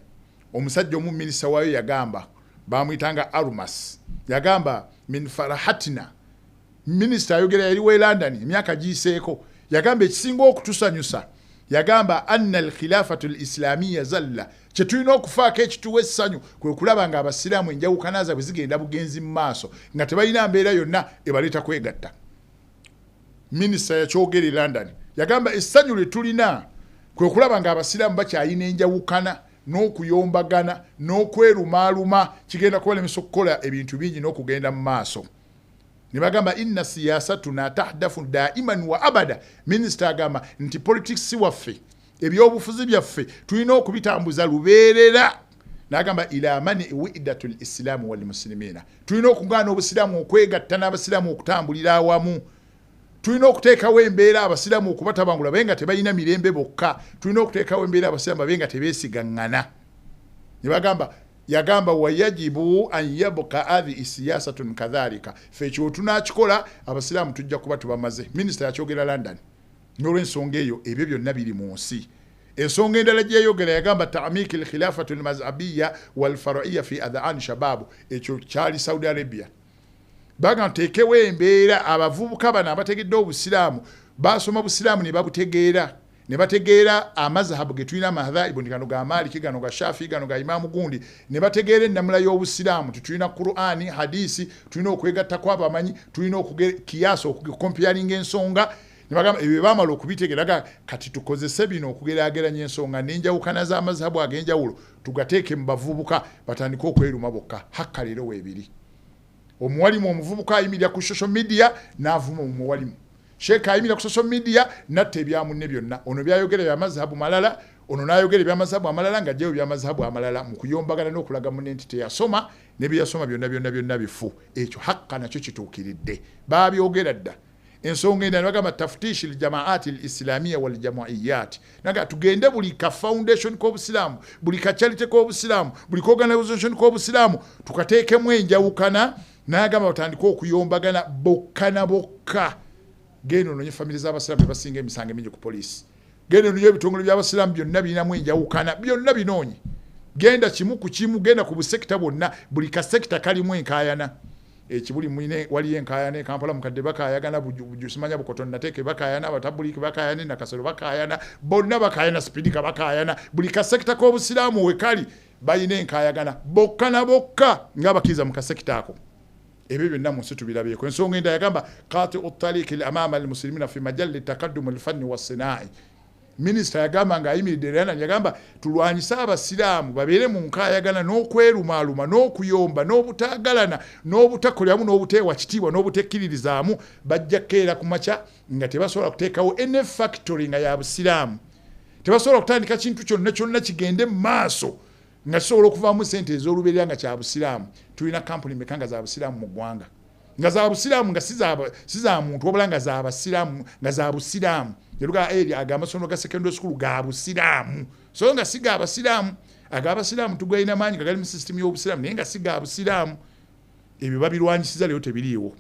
omusajja omu minisita waayo yagamba bamuyitanga Arumas yagamba min farahatina minisita ayogera yali we London emyaka giseeko yagamba ekisinga okutusanyusa yagamba anna al-khilafatu al-islamiyya zalla kyetulina okufaako ekituwa essanyu kwe kulaba nga abasiraamu enjawukana zaabwe zigenda bugenzi mu maaso nga tebalina mbeera yonna ebaleeta kwegatta minisita yakyogera e London yagamba essanyu lye tulina kwe kulaba nga abasiraamu bakyalina enjawukana n'okuyombagana n'okwerumaaluma kigenda kubalemesa okukola ebintu bingi n'okugenda mu maaso ne bagamba inna siyasatuna tahdafu daiman wa abada minister agamba nti politics waffe ebyobufuzi byaffe tulina okubitambuza lubeerera n'agamba ila mani widatul islamu wal muslimina tulina okugaana obusiraamu okwegatta n'abasiraamu okutambulira awamu tulina okuteekawo embeera abasiraamu okubatabangula babe nga tebalina mirembe bokka tulina okuteekawo embeera abasiraamu babe nga tebeesigaŋŋana ne bagamba yagamba wayajibu an yabqa hadhihi siyasatun kadhalika fe ekyo tunakikola abasiraamu tujja kuba tubamaze minisita yakyogera London n'olw'ensonga eyo ebyo byonna biri mu nsi ensonga endala gyeyogera yagamba ta'miki al-khilafatu al-mazhabiyya wal-far'iyya fi adhan shababu ekyo kyali Saudi Arabia baga ntekewo embeera abavubuka bano abategedde obusiraamu basoma busiraamu ne babutegeera ne bategeera amazhabu ge tulina madhaibu gano ga Maliki gano ga Shafi gano ga Imamu gundi ne bategeera ennamula y'obusiraamu tulina Qur'ani hadisi tulina okwegatta kw'abamanyi tulina kiyaso okukomparinga ensonga nibagamba ebyo bamala okubitegeeraga kati tukozese bino okugeraageranya ensonga n'enjawukana z'amazhabu ag'enjawulo tugateeke mu bavubuka batandike okweruma bokka hakka leero weebiri omuwalimu omuvubuka ayimirira ku social media n'avuma omuwalimu Sheikh ayimirira ku social media natta ebyamunne byonna ono byayogera by'amazhabu malala ono n'ayogera by'amazhabu amalala nga jjeyo by'amazhabu amalala mu kuyombagana n'okulaga munne nti teyasoma ne byasoma byonna bifu ekyo hakka nakyo kituukiridde baabyogera dda ensonga endala bagamba taftish aljamaati alislamiyya waljamaiyat naga tugende buli ka foundation k'obusiraamu buli ka charity k'obusiraamu buli organization k'obusiraamu tukateekemu enjawukana n'agamba batandika okuyombagana bokka na bokka genda ononye famire z'abasiraamu basinga emisango emingi ku poliisi genda ononye ebitongole by'abasiraamu byonna birinamu enjawukana byonna binoonye genda kimu ku kimu genda ku busekita bwonna buli ka sekita kalimu enkaayana ekibuli mwine waliyo enkaayana Kampala mukadde bakaayagana bujusimanya bukoton nateeke bakaayana abatabuliki bakaayana nakasolo bakaayana bonna bakaayana spidika bakaayana buli ka sekita k'obusiraamu wekali bayina enkaayagana bokka na bokka ng'abakiza mu kasekita ako ebyo byonna mu nsi tubirabyeko ensonga endala yagamba qati'u tariqi amama almuslimina fi majali taqaddum alfanni wassinai minisita yagamba ng'ayimiridde era yagamba tulwanyise abasiraamu babeere mu nkaayagana n'okwerumaaluma n'okuyomba n'obutaagalana n'obutakoleramu n'obuteewa kitiibwa n'obutekkiririzaamu bajja kkeera ku makya nga tebasobola kuteekawo ene factory nga ya busiraamu tebasobola kutandika kintu kyonna kigende mu maaso nga kisobola okuvaamu sente ez'olubeerera nga kya busiraamu tulina kampuni meka nga za busiraamu mu ggwanga nga za busiraamu nga si za muntu wabula nga za basiraamu nga za busiraamu yeruga eri amasomero ga secondary school ga busiraamu so nga si ga basiraamu ag'abasiraamu tugayina maanyi gagali mu system y'obusiraamu naye nga si ga busiraamu ebyo babirwanyisiza leero tebiriiwo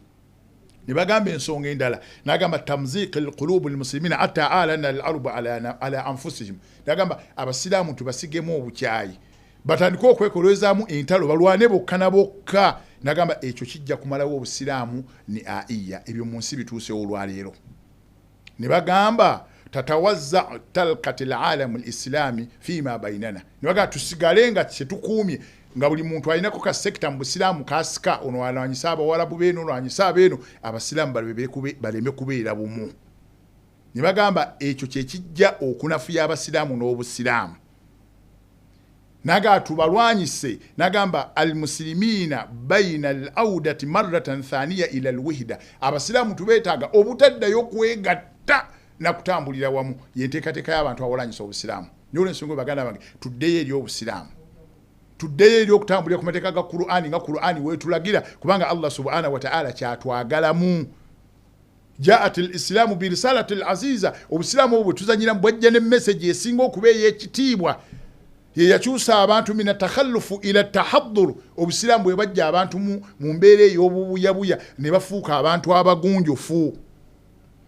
ne bagamba ensonga endala n'agamba tamziq alqulub almuslimina hatta alana alarbu ala anfusihim n'agamba abasiraamu tubasigemu obukyayi batandika okwekolezaamu entalo balwane bokka na bokka n'agamba ekyo kijja kumalawo obusiraamu ni aiya ebyo mu nsi bituuse olwaleero ne bagamba tatawazza talqat alalam alislami fima bainana ne bagamba tusigale nga kyetukuumye nga buli muntu alinako ka sekita mu busiraamu kasika ono alwanyisa abawarabu beeno olwanyisa abeeno abasiraamu baleme kubeera bumu ne bagamba ekyo kyekijja okunafuya abasiraamu n'obusiraamu naga tubalwanyise nagamba almuslimina baina alaudati marratan thaniya ila alwihda abasiraamu tubeetaaga obutaddayo kwegatta na kutambulira wamu yenteekateeka y'abantu awalanyisa obusiraamu nyola ensonga baganda bange tuddeyo eri obusiraamu tuddeyo eri okutambulira ku mateeka ga Qur'ani nga Qur'ani weetulagira kubanga Allah subhanahu wa ta'ala kyatwagalamu jaat alislamu birisalati alaziza obusiraamu obwo tuzanyiramu bwajja ne message esinga okuba ey'ekitiibwa yakyusa abantu mina takhallufu ila tahaddur obusiraamu bwe bajja abantu mu mbeera ey'obubuyabuya ne bafuuka abantu abagunjufu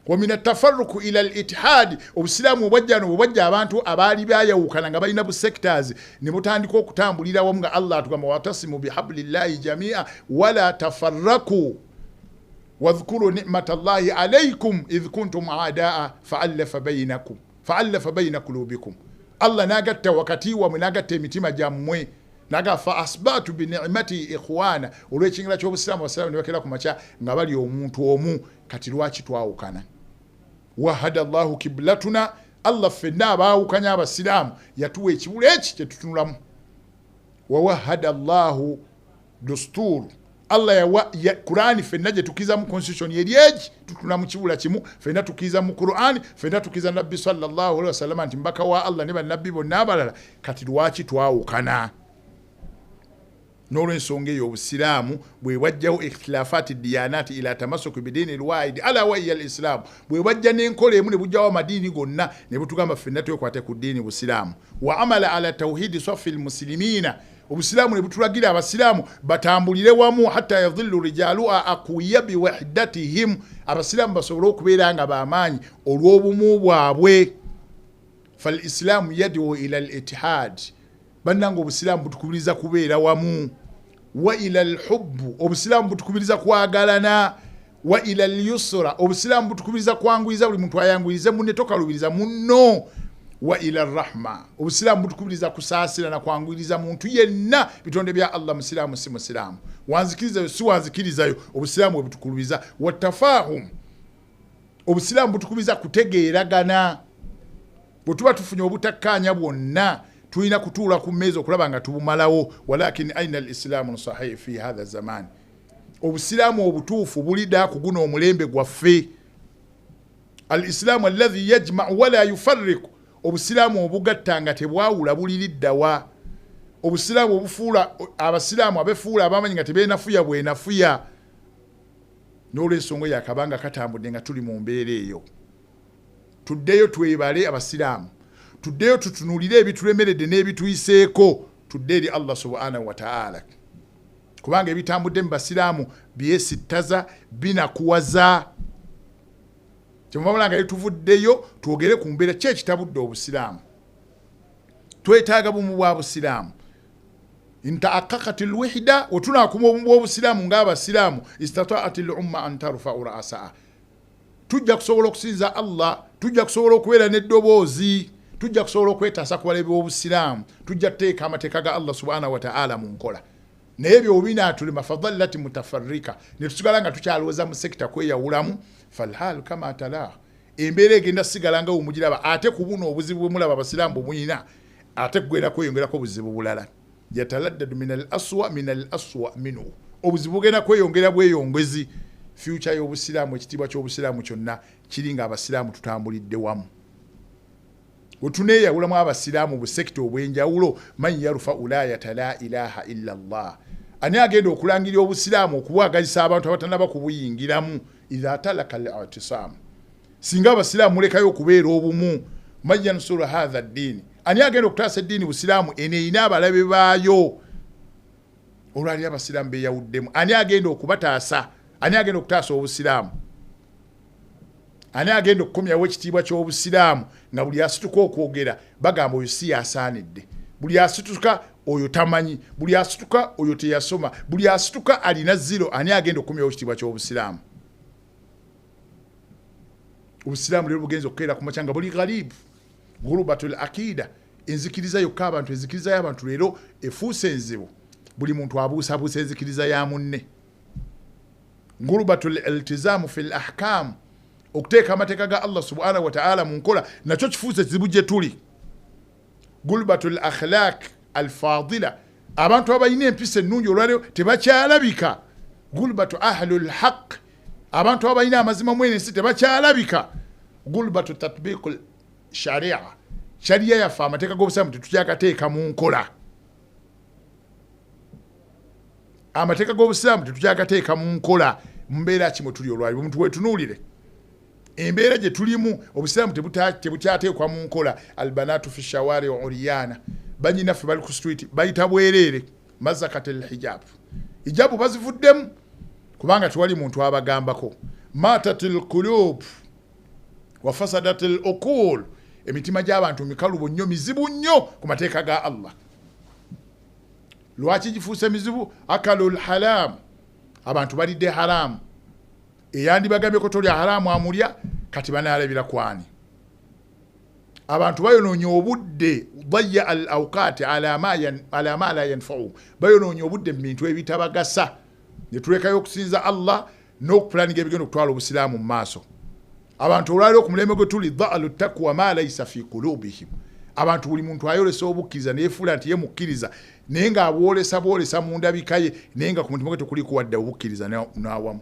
wa mina tafarruku ila al-itihad obusiraamu bwajja abantu abaali bayawukana nga balina bu sectors ne butandika okutambulira wamu nga Allah atugamba watasimu bihablillahi jamia wala tafarraku wadhkuru ni'matallahi alaykum idh kuntum a'daa fa'alafa bayna qulubikum Allah nagatta wakati wa munagatta emitima jammwe naga fa asbatu bi ni'mati ikhwana olw'ekingira ky'obusiraamu abasiraamu ne bakera ku makya nga bali omuntu omu kati lwaki twawukana wahada Allahu kiblatuna Allah fenna abaawukanya abasiraamu yatuwa ekibula eki kyetutunulamu wa wahada Allahu dusturu Allah ya Qur'ani fenna je tukiza mu constitution yeryeji tutuna mu kibula kimu fenna tukiza mu Qur'ani fenna tukiza Nabbi sallallahu alaihi wasallam anti mbaka wa Allah ne banabbi bonna abalala kati lwaki twawukana n'olw'ensonga eyo obusiraamu bwe bwajjawo ikhtilafati diyanati ila tamasuku bidini lwaidi ala wa iya alislaamu bwe bwajja n'enkola emu ne bujjawo amadiini gonna ne butugamba ffenna twekwate ku ddiini busiraamu wa amala ala tawhidi safi lmuslimina obusiraamu ne butulagira abasiraamu batambulire wamu hatta yadhillu rijalu aqwiya biwahdatihim abasiraamu basobole okubeera nga b'amaanyi olw'obumu bwabwe falislaamu yad'u ila al-itihad bannanga obusiraamu butukubiriza kubeera wamu wa ila al-hubbu obusiraamu butukubiriza kwagalana wa ila al-yusra obusiraamu butukubiriza kwanguyiriza buli muntu ayanguyirize munne tokalubiriza munno wa ila ar-rahma obusiraamu butukubiriza kusaasirana kwanguyiriza muntu yenna bitonde bya Allah musiraamu si musiraamu wanzikirizayo si wanzikirizayo obusiraamu butukubiriza wa tafahum obusiraamu butukubiriza kutegeeragana bwe tuba tufunye obutakkaanya bwonna tulina kutuula ku mmeeza okulaba nga tubumalawo walakin aina al-islaamu sahih fi hadha zaman obusiraamu obutuufu bulida kuguna omulembe gwaffe al-islaamu alladhi yajma'u wala yufarriqu obusiraamu obugatta nga tebwawula buliriddawa obusiraamu obufuula abasiraamu abefuula abamanyi nga tebeenafuya bwenafuya n'olw'ensonga yakabanga katambudde nga tuli mu mbeera eyo tuddeyo twebale abasiraamu tuddeyo tutunulire ebitulemeredde n'ebituyiseeko tudde eri Allah subhanahu wa ta'ala kubanga ebitambudde mu basiraamu byesittaza binakuwaza kyemubamulanga tuvuddeyo twogere ku mbeera ki ekitabudde obusiraamu twetaaga bumu bwa busiraamu intaaqaqat alwahda wetunakuma obumu bw'obusiraamu ng'abasiraamu istata'at al-umma an tarfa'u ra'saha tujja kusobola okusinza Allah tujja kusobola okubeera n'eddoboozi tujja kusobola okwetaasa ku balabe b'obusiraamu tujja kuteeka amateeka ga Allah subhanahu wa ta'ala mu nkola naye ebyo binaatuli mafadhalati mutafarrika ne tusigala nga tukyalowooza mu sekita kweyawulamu falhaalu kama tala embeera egenda sigala nga wumugiraba ate ku buno obuzibu bwe mulaba abasiraamu bumuyina ate kugenda kweyongerako obuzibu bulala yataladdadu min al-aswa minhu obuzibu bugenda kweyongera bweyongezi future y'obusiraamu ekitiibwa ky'obusiraamu kyonna kiri nga abasiraamu tutambulidde wamu wetuneeyawulamu abasiraamu bu sekita obw'enjawulo man yarufa ulayata la ilaha illa Allah ani agenda okulangirira obusiraamu okubwagazisa abantu abatanaba kubuyingiramu idha talaka al-i'tisam singa abasiraamu mulekayo okubeera obumu man yansuru hadha ad-din ani agenda okutaasa eddiini busiraamu eneeyina abalabe baayo olwali abasiraamu beeyawuddemu ani agenda okubataasa ani agenda okutaasa obusiraamu ani agenda okukomyawo ekitiibwa ky'obusiraamu nga buli asituka okwogera bagamba oyo si yasaanidde buli asituka oyo tamanyi buli asituka oyo teyasoma buli asituka alina zero ani agenda okukomyawo ekitiibwa ky'obusiraamu obusiraamu lero bugenza okukeera ku makya nga buli ghalibu ghurubatul akida enzikiriza yokka abantu enzikiriza y'abantu leero efuuse enzibu buli muntu abuusabuusa enzikiriza ya munne ghurubatul iltizaamu fil ahkam okuteeka amateeka ga Allah subhanahu wa ta'ala mu nkola nakyo kifuuse kizibu gye tuli gulbatul akhlaq alfadila abantu abalina empisa ennungi olwaleero tebakyalabika gulbatu ahlul haqq abantu abalina amazima mu ensi tebakyalabika gulbatu tatbiqul sharia yaffe amateeka g'obusiraamu tetukyagateeka mu nkola amateeka g'obusiraamu tetukyagateeka mu nkola mumbeera kimwe tuli olwaleero omuntu wetunuulire embeera gye tulimu obusiraamu tebukyateekwa mu nkola albanatu fi shawari uriyana banyinaffe bali ku street bayita bwereere mazakat alhijab hijabu bazivuddemu kubanga tewali muntu abagambako matat alqulub wa fasadat aluqul emitima gy'abantu mikalubo nnyo mizibu nnyo ku mateeka ga Allah lwaki gifuuse mizibu akalu lharam abantu balidde haramu eyandibagambyeko tolya haramu amulya kati banaalabira kwani abantu bayonoonye obudde daya al awqati ala ma la yanfa'u bayonoonye obudde mu bintu ebitabagasa ne tulekayo okusinza Allah n'okupulaninga ebigenda okutwala obusiraamu mu maaso abantu olwaliro ku mulembe gwe tuli dha'alu taqwa ma laysa fi qulubihim abantu buli muntu ayolesa obukkiriza neyefuula nti ye mukkiriza naye nga bwolesa mu ndabika ye naye nga ku mutima gwe tekuli kuwadde obukkiriza n'awamu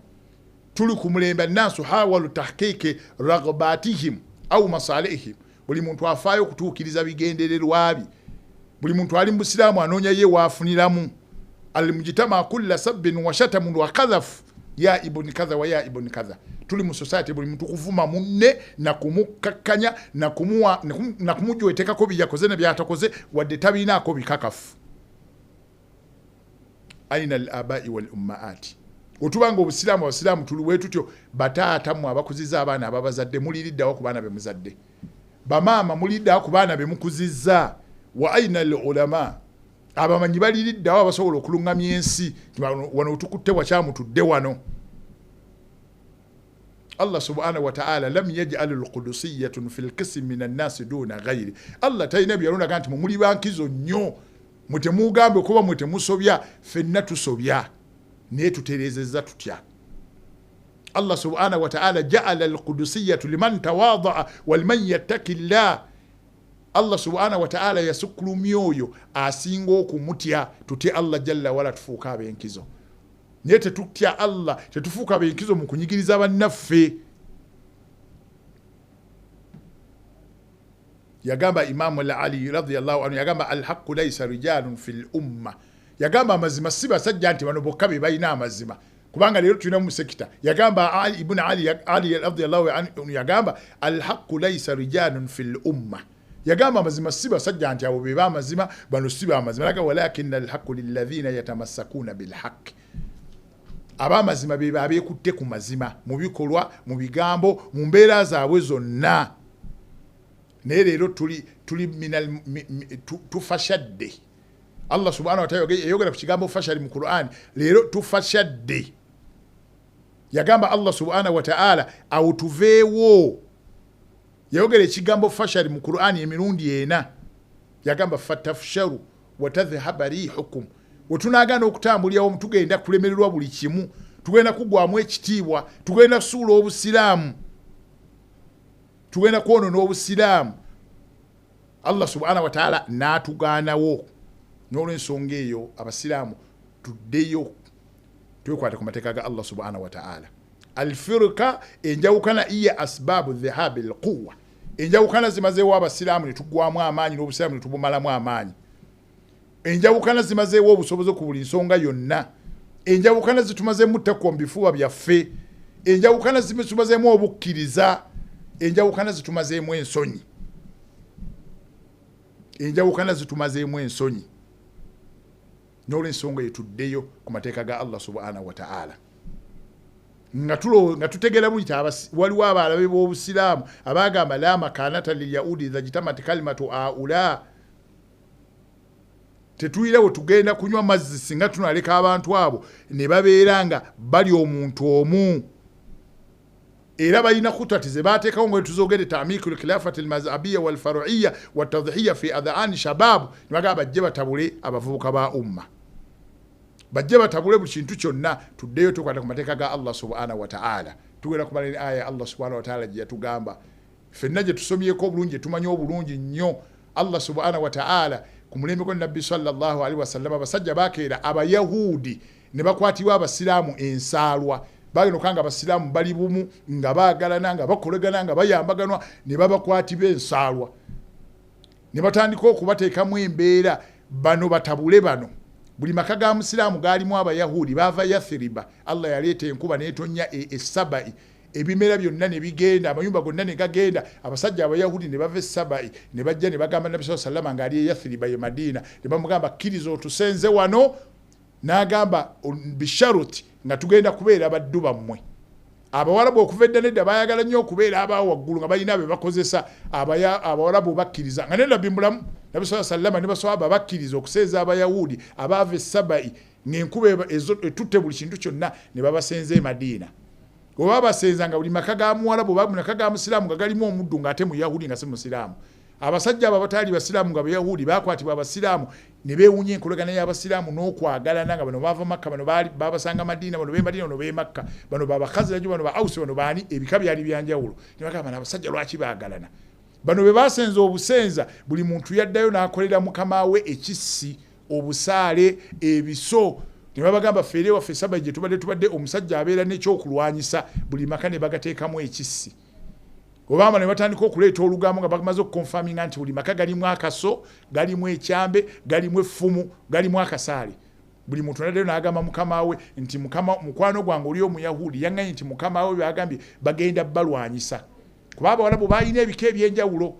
tuli ku mulembe naasu hawalu tahqiqi ragbatihim au masalihim buli muntu afaayo okutuukiriza bigendererwa bye buli muntu ali mu busiraamu anoonya ye waafuniramu almujtama kulla sabbin wa shatamun wa qadhaf ya ibn kadha wa ya ibn kadha. Tuli mu society buli muntu kuvuma munne na kumukakanya na kumuwa na kumujweteka ko biyakoze ne byatakoze wadde tabina ko bikakafu. Aina al-aba'i wal ummaati. Otubanga obusiramu abasiramu tuluwe tutyo batata mu abakuziza abaana ababazadde muliliddawo ku baana be muzadde. Bamama muliddawo ku baana be mukuziza. Wa aina al-ulama. Abamanyi baliliddawo abasobola okulungamya ensi wano tukutte wakyamu tudde wano. Allah subhanahu wa ta'ala lam yaj'al al-qudusiyyah fil qism min an-nas duna ghayri. Allah tayina byalona ganti mu muli bankizo nnyo mutemugambe kuba mutemusobya fenna tusobya ne tuterezeza tutya. Allah subhanahu wa ta'ala ja'ala al-qudusiyyah liman tawadha'a wal man yattaqillah. Allah subhanahu wa ta'ala yasukulu myoyo asingo okumutya tutye Allah jalla wala tufuuka abenkizo. Nyete tutya Allah tetufuuka abenkizo mu kunyigiriza bannaffe. Yagamba Imam Ali radhiyallahu anhu yagamba al-haqqu laysa rijalun fil umma. Yagamba amazima si basajja nti bano bokka be balina amazima kubanga leero tulina mu sekita. Yagamba Ali ibn Ali radhiyallahu anhu yagamba al-haqqu laysa rijalun fil umma. Yagamba amazima si basajja nti abo be bamazima bano si bamazima laga walakin al-haqqu lilladhina yatamassakuna bil haqq. Abamazima be babekutte ku mazima mu bikolwa mu bigambo mu mbeera zaabwe zonna. Ne leero tuli minal tufashadde. Allah subhanahu wa ta'ala yogera ku kigambo fashali mu Qur'an. Leero tufashadde. Yagamba Allah subhanahu wa ta'ala autuveewo. Yogera ekigambo fashali mu Qur'an emirundi ena. Yagamba fatafsharu wa tadhhaba rihukum. Wetunagana okutambulyawo mutugenda kulemererwa buli kimu. Tugenda kugwamu ekitiibwa. Tugenda kusuula obusiraamu. Tugenda kwonona obusiraamu. Allah subhanahu wa ta'ala n'atugaanawo. N'olw'ensonga eyo abasiraamu tuddeyo twekwate ku mateeka ga Allah subhanahu wa ta'ala. Al-firqa enjawukana iya asbaabu dhahabi al-quwwa. Enjawukana zimazeewo abasiraamu ne tugwamu amaanyi n'obusiraamu ne tubumalamu amaanyi. Enjawukana zimazeewo obusobozi ku buli nsonga yonna. Enjawukana zitumazeemu ttako mu bifuba byaffe. Enjawukana zitumazeemu obukkiriza. Enjawukana zitumazeemu ensonyi. Enjawukana zitumazeemu ensonyi. N'olw'ensonga etuddeyo ku mateeka ga Allah subhanahu wa ta'ala. Nga tutegera buliti waliwo abalabe b'obusiraamu abagamba la makanata lil yahudi idha jitamat kalimatu aula. Tetuyirewo tugenda kunywa mazzi singa tunaleka abantu abo ne babeeranga bali omuntu omu. Era balina khutati ze bateekawo nga tuzogere ta'miku al-khilafati al-mazhabiyya wal-faru'iyya wat-tadhhiyya fi adhani shabab. Nibagamba bajje batabule abavubuka ba umma. Bajje batabule buli kintu kyonna tuddeyo tukwata ku mateeka ga Allah subhanahu wa ta'ala. Tugera ku baleni aya Allah subhanahu wa ta'ala gye yatugamba. Ffenna gye tusomyeko obulungi tumanyi obulungi nnyo. Allah subhanahu wa ta'ala ku mulembe gwa Nabbi sallallahu alaihi wasallam abasajja bakeera abayahudi ne bakwatibwa abasiraamu ensaalwa. Bagino kanga abasiraamu bali bumu nga baagalana nga bakolegana nga bayambaganwa ne babakwatibwa ensaalwa. Ne batandika okubateekamu embeera bano batabule bano. Buli maka ga musiraamu gaalimu abayahudi bava Yathriba. Allah yaleeta enkuba n'etonya Sabai. Ebimera byonna ne bigenda amayumba gonna ne gagenda. Abasajja abayahudi ne bava Sabai ne bajja ne bagamba Nabbi sallallahu alaihi wasallam ng'ali Yathriba ye Madina. Ne bamugamba kkiriza otusenze wano. N'agamba bisharuti nga tugenda kubeera baddu bammwe. Abawarabu okuva edda nedda bayagala nnyo okubeera abawo waggulu nga balina be bakozesa abawarabu bakkiriza nga ne Nabbi mulamu Nabbi sallallahu alaihi wasallam ne baswahaba bakkiriza okuseeza abayahudi abaava Sabai ng'enkuba etutte buli kintu kyonna ne babasenza e Madina. Oba basenza nga buli maka ga muwarabu buli maka ga musiraamu nga galimu omuddu ng'ate muyahudi nga si musiraamu. Abasajja abo bataali basiraamu nga bayahudi bakwatibwa abasiraamu ne beewunya enkolagana y'abasiraamu n'okwagalana nga bano baava Makka bano babasanga Madina bano Madina bano Makka bano Khazraj bano Aus bano baani ebika byali byanjawulo. Ne bagamba abasajja lwaki baagalana. Bano be basenza obusenza buli muntu yaddayo n'akolera mukama we ekissi obusaale ebiso. Ne bagamba ffeere waffe Sabai gye tubadde omusajja abeera n'ekyokulwanyisa buli maka ne bagateekamu ekissi. Obama ne batandika okuleeta olugambo nga bamaze okukonfaminga nti buli maka galimu akaso, galimu ekyambe, galimu effumu, galimu akasaale. buli muntu nadde n'agamba mukama we nti mukwano gwange oli omuyahudi yaŋŋanye nti mukama we bagambye bagenda balwanyisa kuba abawalabu balina ebika ebyenjawulo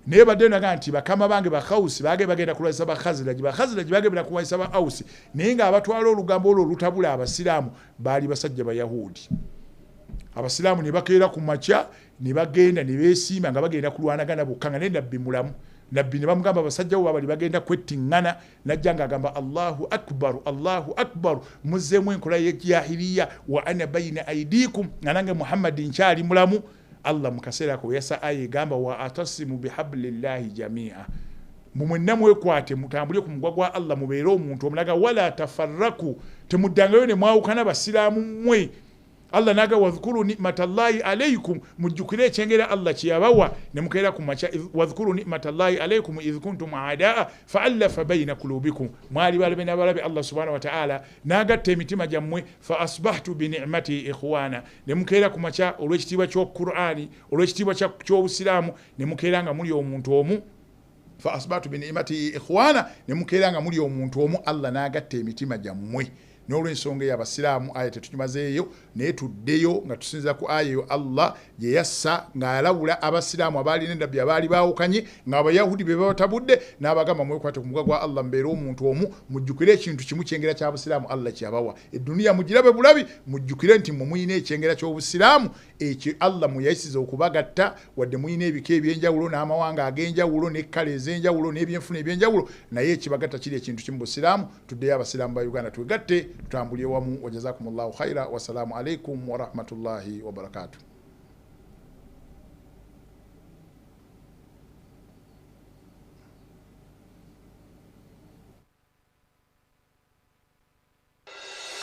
naye badde naga nti bakama bange bakhawusi bagenda kulwanyisa bakhaziraji bagenda kulwanyisa baawusi naye ng'abatwala olugambo olwo olutabula abasiraamu baali basajja bayahudi abasiraamu ne bakeera ku makya ne bagenda ne beesiima nga bagenda kulwanagana bokka nga ne nabbi mulamu nabbi ne bamugamba abasajja bo babali bagenda kwettiŋŋana najja ng'agamba allahu akbar muzzeemu enkola y'ejahiliya wa ana bayina aidikum nga nange muhammadi nkyali mulamu allah mu kaseera ako yasa aya egamba wa atasimu bihablillahi jamia mumwenna mwekwate mutambulye ku mugwa gwa allah mubeere omuntu omulaga wala tafarraku temuddangayo ne mwawukana basiraamu mmwe Allah naga wadhkuru ni'matallahi alaykum mujjukire ekyengera Allah kyeyabawa ne mukeera ku makya wadhkuru ni'matallahi alaykum idh kuntum a'daa fa'alafa bayna qulubikum mwali balabe n'abalabe Allah subhanahu wa ta'ala nagatta emitima gyammwe fa asbahtu bi ni'mati ikhwana ne mukeera ku makya olw'ekitiibwa ky'Qur'ani olw'ekitiibwa ky'Obusiraamu ne mukeera nga muli omuntu omu fa asbahtu bi ni'mati ikhwana ne mukeera nga muli omuntu omu Allah nagatta emitima gyammwe n'olw'ensonga y'abasiraamu aya tetukimazeeyo naye tuddeyo nga tusinza ku aya eyo Allah gye yassa ng'alabula abasiraamu abaali n'endabbi abaali baawukanye ng'abayahudi be babatabudde n'abagamba mwekwate ku mugwa gwa Allah mbeere omuntu omu mujjukire ekintu kimu kyengera ky'abasiraamu Allah kyabawa edduniya mugirabe bulabi mujjukire nti mwe muyina ekyengera ky'obusiraamu ekyo Allah mwe yayisiza okubagatta wadde muyina ebika ebyenjawulo n'amawanga ag'enjawulo n'ekkala ez'enjawulo n'ebyenfuna ebyenjawulo naye ekibagatta kiri ekintu kimu busiraamu tuddeyo abasiraamu ba Uganda twegatte tutambulye wamu wa jazakumullahu khaira wa salamu alaikum wa rahmatullahi wa barakatuh.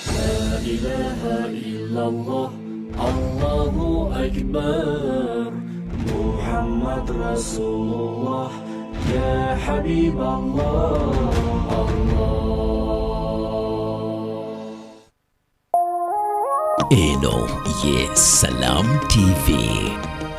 La ilaha illallah Allahu akbar Muhammad Rasulullah ya Habib Allah Eno ye Salam TV.